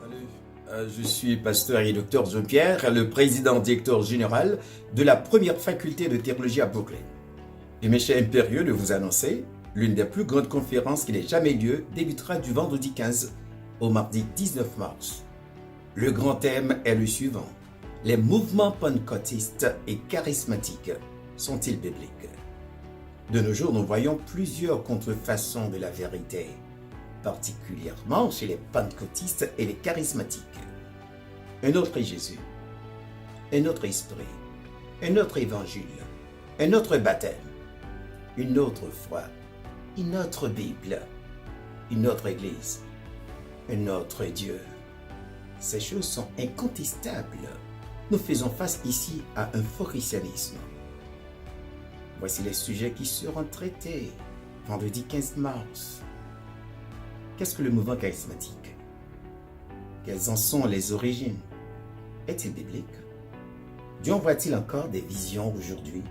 Salut, je suis pasteur et docteur Jean-Pierre, le président directeur général de la première faculté de théologie à Brooklyn. Il m'est cher impérieux de vous annoncer, l'une des plus grandes conférences qui n'ait jamais lieu débutera du vendredi 15 au mardi 19 mars. Le grand thème est le suivant: les mouvements pentecôtistes et charismatiques sont-ils bibliques? De nos jours, nous voyons plusieurs contrefaçons de la vérité, particulièrement chez les pentecôtistes et les charismatiques. Un autre Jésus, un autre esprit, un autre évangile, un autre baptême, une autre foi, une autre Bible, une autre Église, un autre Dieu. Ces choses sont incontestables. Nous faisons face ici à un faux christianisme. Voici les sujets qui seront traités vendredi 15 mars. Qu'est-ce que le mouvement charismatique? Quelles en sont les origines? Est-il biblique? Dieu envoie-t-il encore des visions aujourd'hui?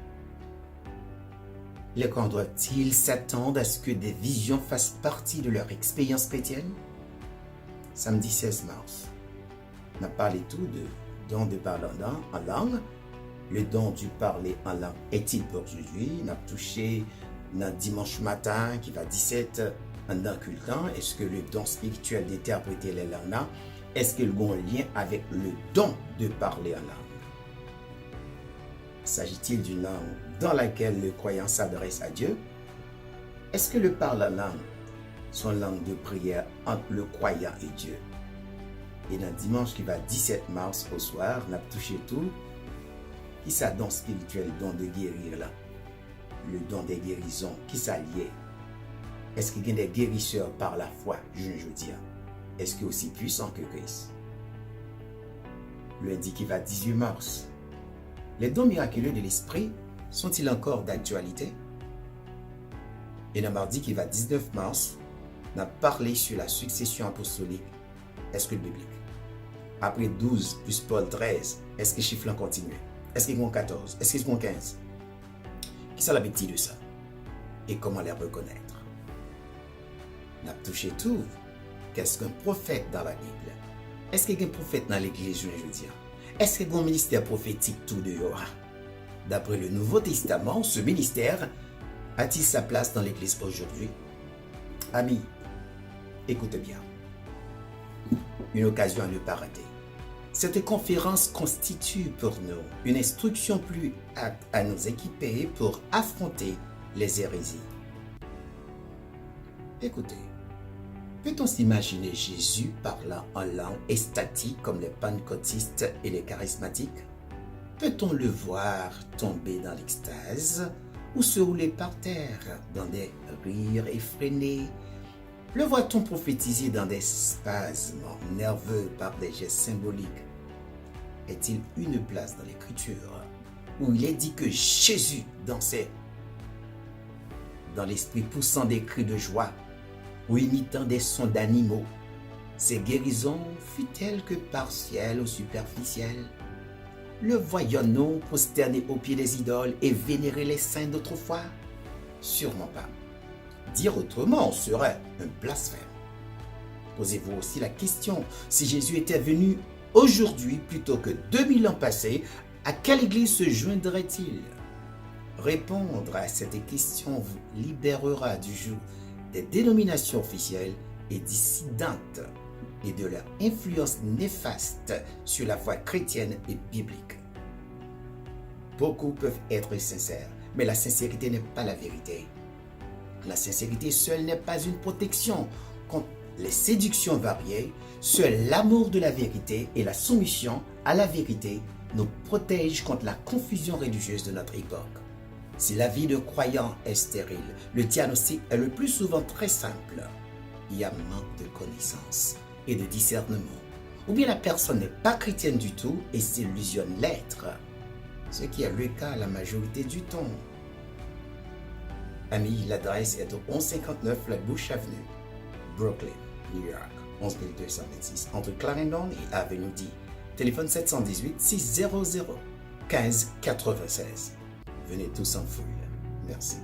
Les croyants doivent-ils s'attendre à ce que des visions fassent partie de leur expérience chrétienne? Samedi 16 mars, on a parlé tout de don de parler en langue. Le don du parler en langue est-il pour aujourd'hui? On a touché dans dimanche matin qui va 17 en incultant. Est-ce que le don spirituel d'interpréter les langues là, est-ce qu'il y a un lien avec le don de parler en langue? S'agit-il d'une langue dans laquelle le croyant s'adresse à Dieu? Est-ce que le parler en langue sont langue de prière entre le croyant et Dieu? Et dans dimanche qui va 17 mars au soir, on a touché tout. Qui ça don spirituel, don de guérir là? Le don des guérisons, qui ça lié? Est-ce qu'il y a des guérisseurs par la foi, je dis? Est-ce qu'il est aussi puissant que Christ? Lundi qui va 18 mars. Les dons miraculeux de l'esprit sont-ils encore d'actualité? Et le mardi qui va 19 mars, on a parlé sur la succession apostolique. Est-ce que le biblique? Après 12 plus Paul 13, est-ce que les chiffres ont continué? Est-ce qu'ils vont 14? Est-ce qu'ils vont 15? Qui ça l'appétit de ça? Et comment les reconnaître? On a touché tout. Qu'est-ce qu'un prophète dans la Bible? Est-ce qu'il y a un prophète dans l'église, je veux dire? Est-ce qu'il y a un ministère prophétique tout dehors? D'après le Nouveau Testament, ce ministère a-t-il sa place dans l'église aujourd'hui? Amis, écoutez bien. Une occasion à ne pas rater. Cette conférence constitue pour nous une instruction plus apte à nous équiper pour affronter les hérésies. Écoutez, peut-on s'imaginer Jésus parlant en langue extatique comme les pentecôtistes et les charismatiques? Peut-on le voir tomber dans l'extase ou se rouler par terre dans des rires effrénés? Le voit-on prophétiser dans des spasmes nerveux par des gestes symboliques? Est-il une place dans l'Écriture où il est dit que Jésus dansait dans l'esprit poussant des cris de joie ou imitant des sons d'animaux? Ses guérisons fut-elles que partielles ou superficielles? Le voyons-nous prosterner aux pieds des idoles et vénérer les saints d'autrefois? Sûrement pas. Dire autrement serait un blasphème. Posez-vous aussi la question, si Jésus était venu aujourd'hui plutôt que 2000 ans passés, à quelle église se joindrait-il? Répondre à cette question vous libérera du joug des dénominations officielles et dissidentes et de leur influence néfaste sur la foi chrétienne et biblique. Beaucoup peuvent être sincères, mais la sincérité n'est pas la vérité. La sincérité seule n'est pas une protection contre les séductions variées. Seul l'amour de la vérité et la soumission à la vérité nous protègent contre la confusion religieuse de notre époque. Si la vie de croyant est stérile, le diagnostic est le plus souvent très simple. Il y a manque de connaissance et de discernement. Ou bien la personne n'est pas chrétienne du tout et s'illusionne l'être, ce qui est le cas la majorité du temps. Amis, l'adresse est au 1159 Flatbush Avenue, Brooklyn, New York, 11226, entre Clarendon et Avenue D. Téléphone 718-600-1596. Venez tous en foule. Merci.